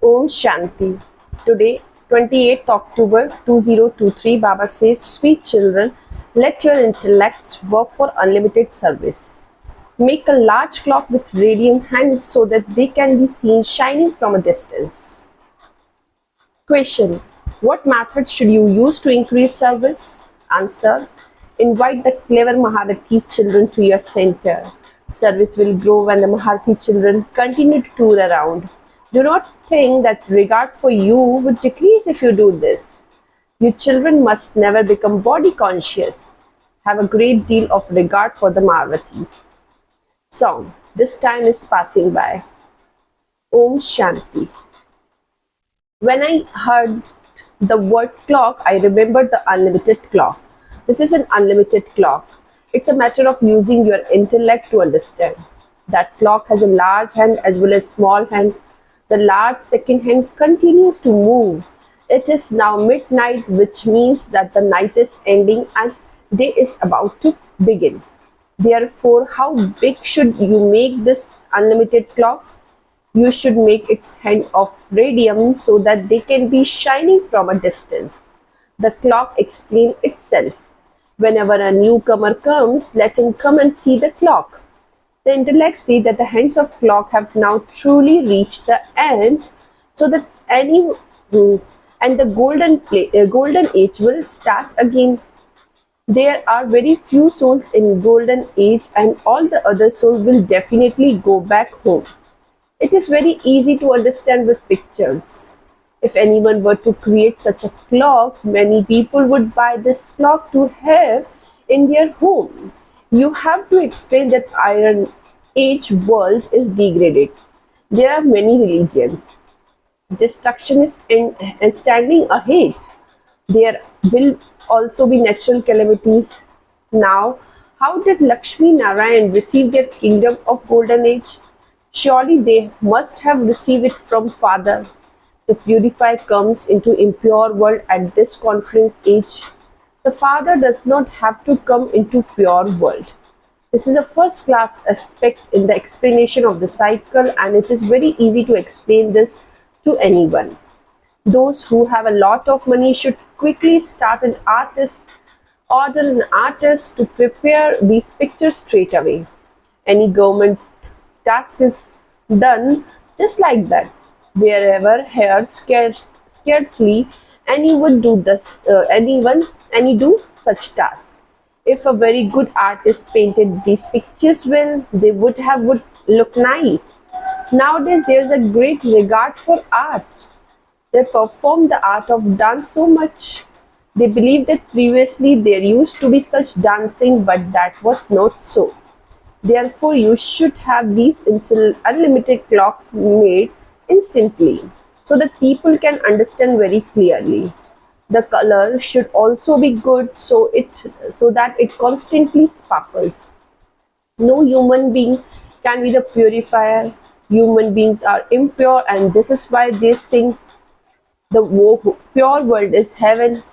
Om Shanti. Today, 28th October 2023, Baba says, Sweet children, let your intellects work for unlimited service. Make a large clock with radiant hands so that they can be seen shining from a distance. Question. What method should you use to increase service? Answer. Invite the clever Maharathi's children to your center. Service will grow when the Maharathi children continue to tour around. Do not think that regard for you would decrease if you do this. You children must never become body conscious. Have a great deal of regard for the Maharathis. Song. This time is passing by. Om Shanti. When I heard the word clock, I remembered the unlimited clock. This is an unlimited clock. It's a matter of using your intellect to understand. That clock has a large hand as well as small hand. The large second hand continues to move. It is now midnight, which means that the night is ending and day is about to begin. Therefore, how big should you make this unlimited clock? You should make its hand of radium so that they can be shining from a distance. The clock explains itself. Whenever a newcomer comes, let him come and see the clock. The intellect see that the hands of clock have now truly reached the end, so that and the golden age will start again. There are very few souls in golden age, and all the other souls will definitely go back home. It is very easy to understand with pictures. If anyone were to create such a clock, many people would buy this clock to have in their home. You have to explain that Iron Age world is degraded. There are many religions. Destruction is standing ahead. There will also be natural calamities. Now, how did Lakshmi Narayan receive their kingdom of golden age? Surely they must have received it from Father. The purifier comes into impure world at this conference age. The Father does not have to come into pure world. This is a first class aspect in the explanation of the cycle, and it is very easy to explain this to anyone. Those who have a lot of money should quickly order an artist to prepare these pictures straight away. Any government task is done just like that. Wherever here scarcely anyone do such task. If a very good artist painted these pictures well, they would look nice. Nowadays there is a great regard for art. They perform the art of dance so much. They believe that previously there used to be such dancing, but that was not so. Therefore, you should have these unlimited clocks made instantly, so that people can understand very clearly. The color should also be good, so that it constantly sparkles. No human being can be the purifier. Human beings are impure, and this is why they sing the pure world is heaven.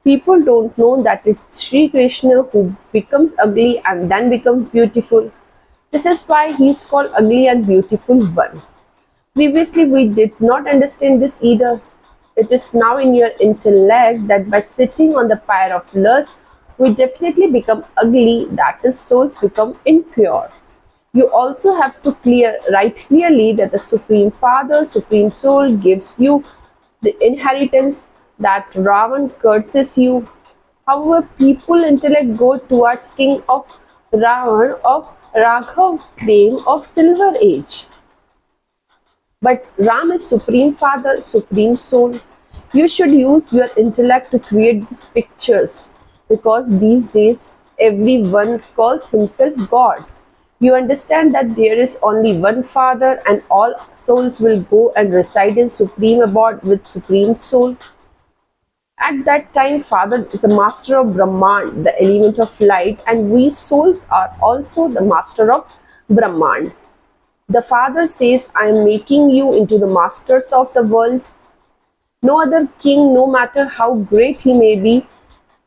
People don't know that it's Sri Krishna who becomes ugly and then becomes beautiful. This is why he is called ugly and beautiful one. Previously, we did not understand this either. It is now in your intellect that by sitting on the pyre of lust, we definitely become ugly, that is, souls become impure. You also have to write clearly that the Supreme Father, Supreme Soul gives you the inheritance, that Ravan curses you. However, people intellect go towards king of Ravan, of Raghav, claim of silver age. But Ram is Supreme Father, Supreme Soul. You should use your intellect to create these pictures, because these days everyone calls himself God. You understand that there is only one Father, and all souls will go and reside in Supreme Abode with Supreme Soul. At that time, Father is the master of Brahman, the element of light, and we souls are also the master of Brahman. The Father says, I am making you into the masters of the world. No other king, no matter how great he may be,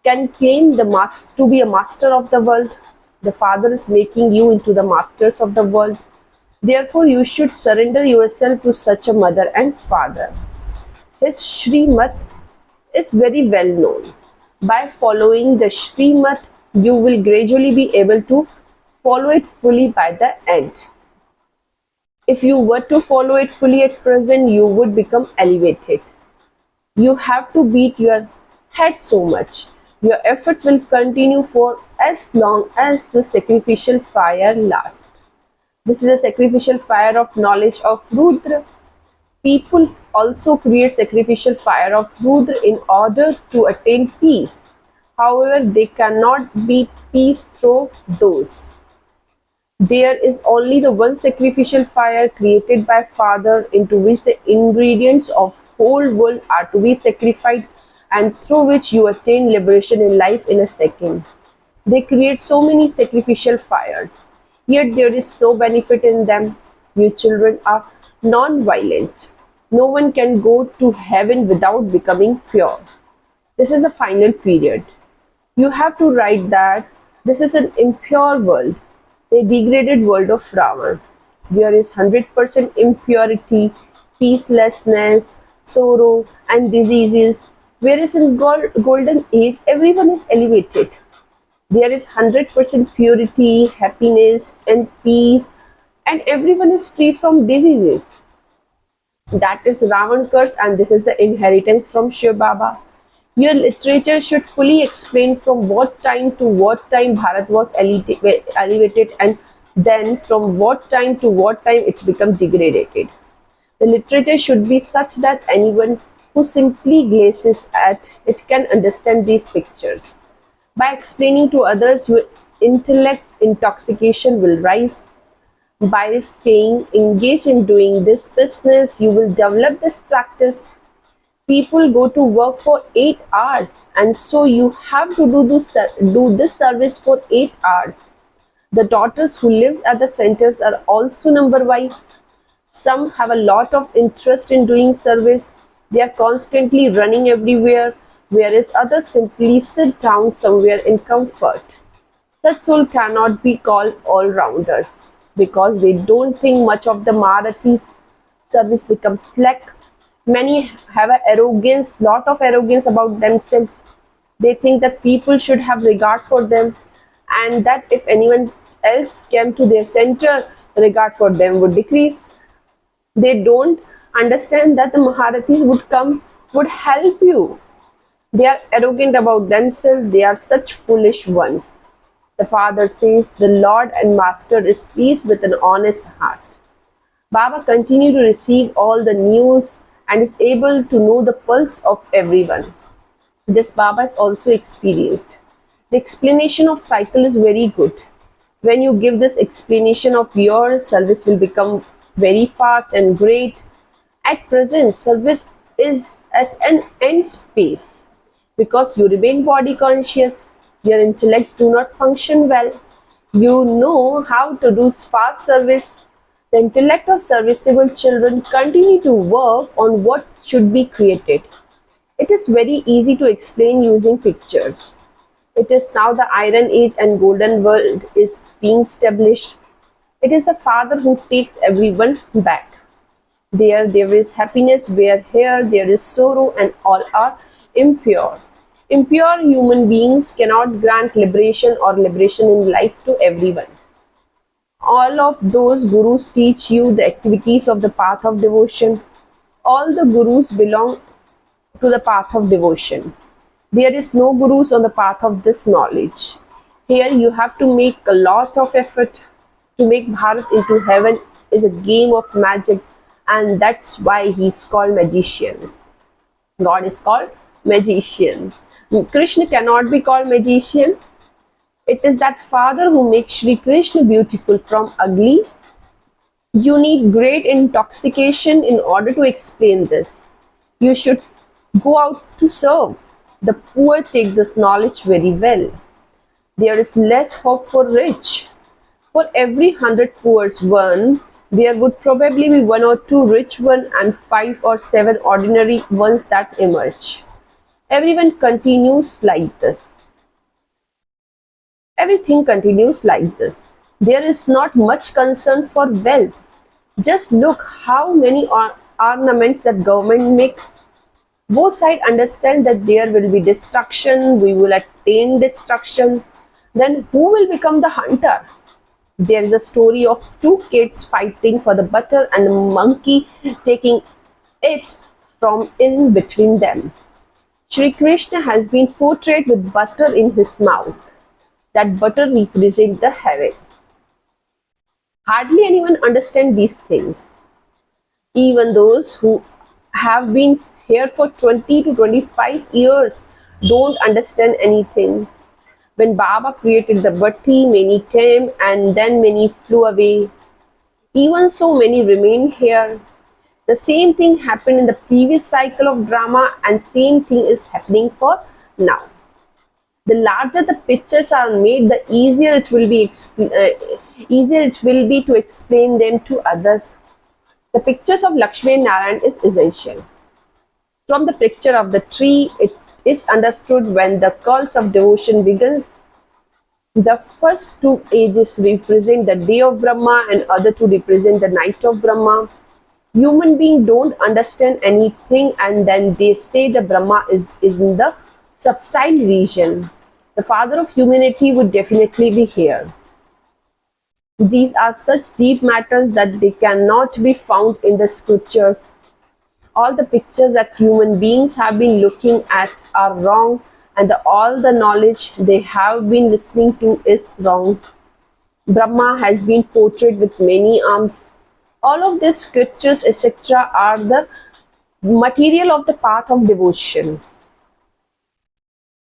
can claim to be a master of the world. The Father is making you into the masters of the world. Therefore, you should surrender yourself to such a mother and father. His Srimat is very well known. By following the Srimat, you will gradually be able to follow it fully by the end. If you were to follow it fully at present, you would become elevated. You have to beat your head so much. Your efforts will continue for as long as the sacrificial fire lasts. This is a sacrificial fire of knowledge of Rudra. People also create sacrificial fire of Rudra in order to attain peace. However, they cannot be peace through those. There is only the one sacrificial fire created by Father into which the ingredients of whole world are to be sacrificed and through which you attain liberation in life in a second. They create so many sacrificial fires, yet there is no benefit in them. You children are non-violent. No one can go to heaven without becoming pure. This is a final period. You have to write that this is an impure world, a degraded world of Ravan. There is 100% impurity, peacelessness, sorrow, and diseases. Whereas in golden age, everyone is elevated. There is 100% purity, happiness, and peace, and everyone is free from diseases. That is Ravan curse, and this is the inheritance from Shiv Baba. Your literature should fully explain from what time to what time Bharat was elevated, and then from what time to what time it became degraded. The literature should be such that anyone who simply gazes at it can understand these pictures. By explaining to others, your intellect's intoxication will rise. By staying engaged in doing this business, you will develop this practice. People go to work for 8 hours, and so you have to do this service for 8 hours. The daughters who lives at the centers are also number wise. Some have a lot of interest in doing service. They are constantly running everywhere, whereas others simply sit down somewhere in comfort. Such soul cannot be called all-rounders because they don't think much of the Marathis. Service becomes slack. Many have lot of arrogance about themselves. They think that people should have regard for them, and that if anyone else came to their center, regard for them would decrease. They don't understand that the Maharathis would help you. They are arrogant about themselves. They are such foolish ones. The father says, the Lord and Master is pleased with an honest heart. Baba continued to receive all the news and is able to know the pulse of everyone. This Baba is also experienced. The explanation of cycle is very good. When you give this explanation of your service will become very fast and great. At present, service is at an end space because you remain body conscious. Your intellects do not function well. You know how to do fast service. The intellect of serviceable children continue to work on what should be created. It is very easy to explain using pictures. It is now the Iron Age and Golden World is being established. It is the Father who takes everyone back. There is happiness, where here there is sorrow, and all are impure. Impure human beings cannot grant liberation or liberation in life to everyone. All of those gurus teach you the activities of the path of devotion. All the gurus belong to the path of devotion. There is no gurus on the path of this knowledge. Here you have to make a lot of effort. To make Bharat into heaven is a game of magic, and that's why he's called magician. God is called magician. Krishna cannot be called magician. It is that Father who makes Shri Krishna beautiful from ugly. You need great intoxication in order to explain this. You should go out to serve. The poor take this knowledge very well. There is less hope for rich. For every 100 poor one, there would probably be 1 or 2 rich ones and 5 or 7 ordinary ones that emerge. Everyone continues like this. Everything continues like this. There is not much concern for wealth. Just look how many ornaments that government makes. Both sides understand that there will be destruction, we will attain destruction. Then who will become the hunter? There is a story of two kids fighting for the butter and the monkey taking it from in between them. Shri Krishna has been portrayed with butter in his mouth. That butter represents the heaven. Hardly anyone understands these things. Even those who have been here for 20 to 25 years don't understand anything. When Baba created the bhatti, many came and then many flew away. Even so, many remain here. The same thing happened in the previous cycle of drama, and same thing is happening for now. The larger the pictures are made, the easier it will be to explain them to others. The pictures of Lakshmi and Narayan is essential. From the picture of the tree, it is understood when the cult of devotion begins. The first two ages represent the day of Brahma and other two represent the night of Brahma. Human beings don't understand anything and then they say the Brahma is in the substile region. The father of humanity would definitely be here. These are such deep matters that they cannot be found in the scriptures. All the pictures that human beings have been looking at are wrong, and all the knowledge they have been listening to is wrong. Brahma has been portrayed with many arms. All of these scriptures, etc., are the material of the path of devotion.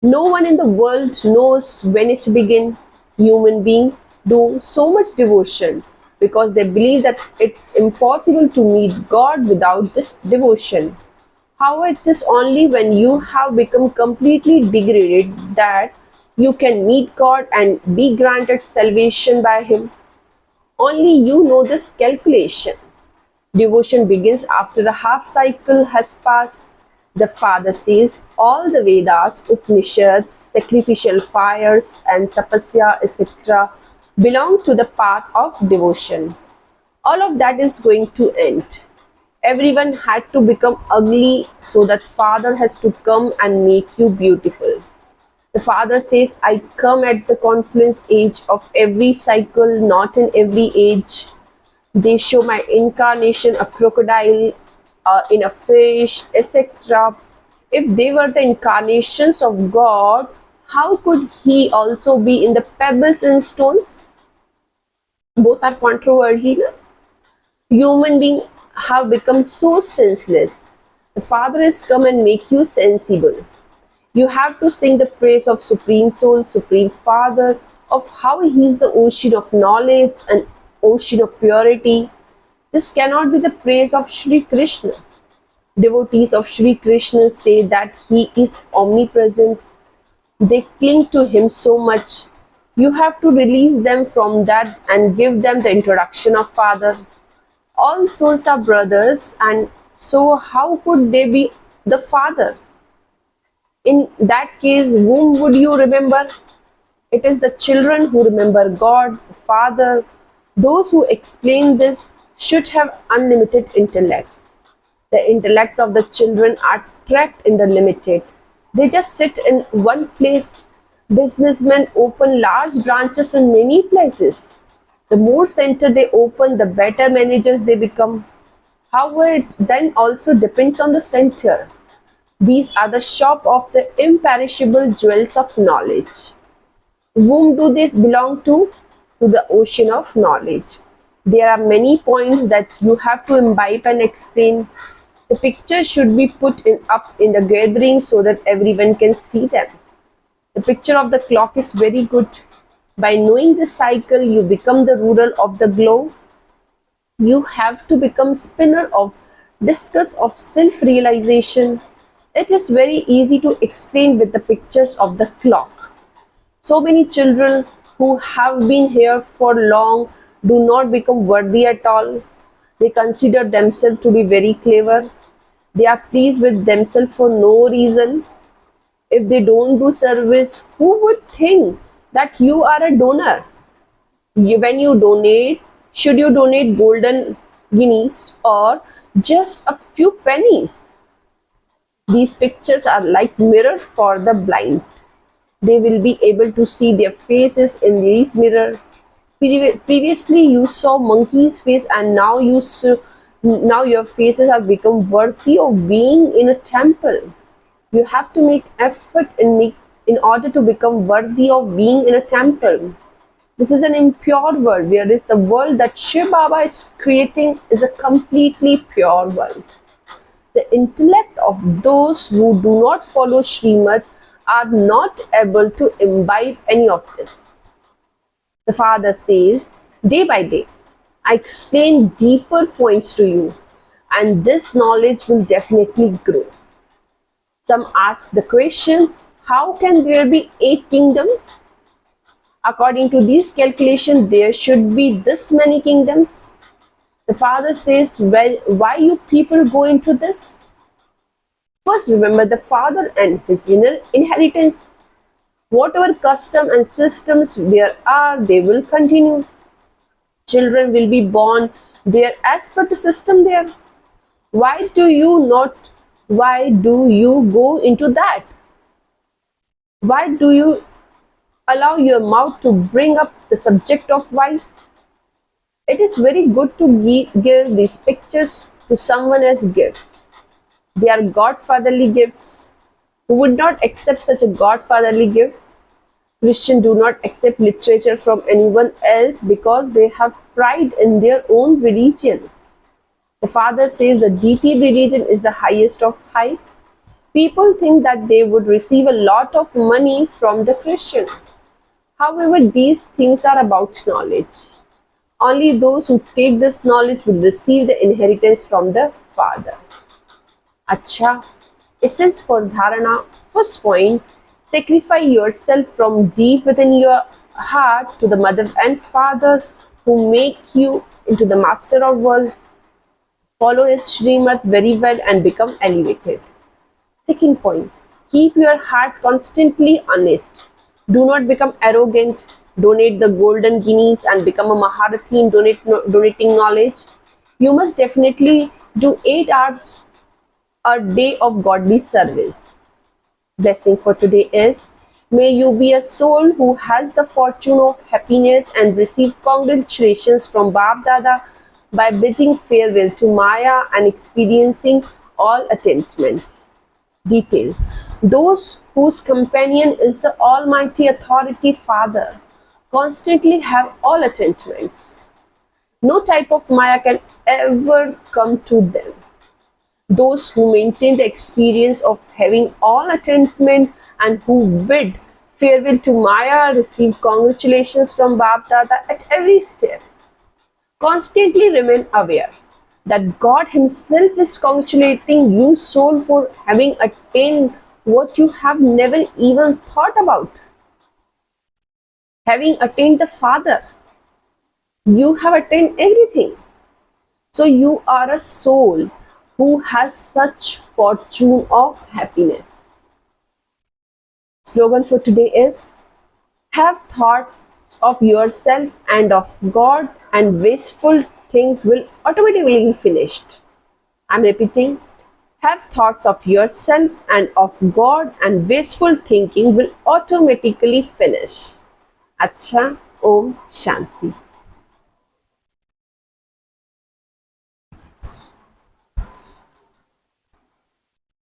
No one in the world knows when it began. Human beings do so much devotion because they believe that it's impossible to meet God without this devotion. However, it is only when you have become completely degraded that you can meet God and be granted salvation by Him. Only you know this calculation. Devotion begins after the half cycle has passed. The father says all the Vedas, Upanishads, sacrificial fires, and tapasya, etc., belong to the path of devotion. All of that is going to end. Everyone had to become ugly so that father has to come and make you beautiful. The father says, I come at the confluence age of every cycle, not in every age. They show my incarnation, a crocodile, in a fish, etc. If they were the incarnations of God, how could He also be in the pebbles and stones? Both are controversial. Human beings have become so senseless. The Father has come and make you sensible. You have to sing the praise of Supreme Soul, Supreme Father, of how He is the ocean of knowledge and ocean of purity. This cannot be the praise of Sri Krishna. Devotees of Sri Krishna say that He is omnipresent. They cling to Him so much. You have to release them from that and give them the introduction of Father. All souls are brothers, and so how could they be the Father? In that case, whom would you remember? It is the children who remember God, the Father. Those who explain this should have unlimited intellects. The intellects of the children are trapped in the limited. They just sit in one place. Businessmen open large branches in many places. The more center they open, the better managers they become. However, it then also depends on the center. These are the shop of the imperishable jewels of knowledge. Whom do they belong to? To the ocean of knowledge. There are many points that you have to imbibe and explain. The pictures should be put up in the gathering so that everyone can see them. The picture of the clock is very good. By knowing the cycle, you become the ruler of the globe. You have to become spinner of discus of self-realization. It is very easy to explain with the pictures of the clock. So many children who have been here for long do not become worthy at all. They consider themselves to be very clever. They are pleased with themselves for no reason. If they don't do service, who would think that you are a donor? When you donate, should you donate golden guineas or just a few pennies. These pictures are like mirror for the blind. They will be able to see their faces in these mirror. Previously you saw monkey's face, and now your faces have become worthy of being in a temple. You have to make effort in order to become worthy of being in a temple. This is an impure world, whereas the world that Shiv Baba is creating is a completely pure world. The intellect of those who do not follow Srimad are not able to imbibe any of this. The father says, day by day, I explain deeper points to you, and this knowledge will definitely grow. Some ask the question, how can there be 8 kingdoms? According to these calculations, there should be this many kingdoms. The father says, well, why you people go into this? First, remember the father and his inheritance. Whatever custom and systems there are, they will continue. Children will be born there as per the system there. Why do you go into that? Why do you allow your mouth to bring up the subject of vice? It is very good to give these pictures to someone as gifts. They are godfatherly gifts. Who would not accept such a godfatherly gift? Christians do not accept literature from anyone else because they have pride in their own religion. The father says the deity religion is the highest of high. People think that they would receive a lot of money from the Christian. However, these things are about knowledge. Only those who take this knowledge will receive the inheritance from the father. Acha, essence for dharana. First point, sacrifice yourself from deep within your heart to the mother and father who make you into the master of world. Follow his Srimad very well and become elevated. Second point, keep your heart constantly honest. Do not become arrogant. Donate the golden guineas and become a Maharathi in donating knowledge. You must definitely do 8 hours a day of godly service. Blessing for today is, may you be a soul who has the fortune of happiness and receive congratulations from Bab Dada by bidding farewell to Maya and experiencing all attainments. Detail. Those whose companion is the Almighty Authority Father constantly have all attainments. No type of Maya can ever come to them. Those who maintain the experience of having all attainment and who bid farewell to Maya receive congratulations from Bab Dada at every step. Constantly remain aware that God Himself is congratulating you, soul, for having attained what you have never even thought about. Having attained the Father, you have attained everything. So you are a soul who has such fortune of happiness. Slogan for today is, have thoughts of yourself and of God, and wasteful things will automatically be finished. I'm repeating, have thoughts of yourself and of God, and wasteful thinking will automatically finish. Acha, Om Shanti.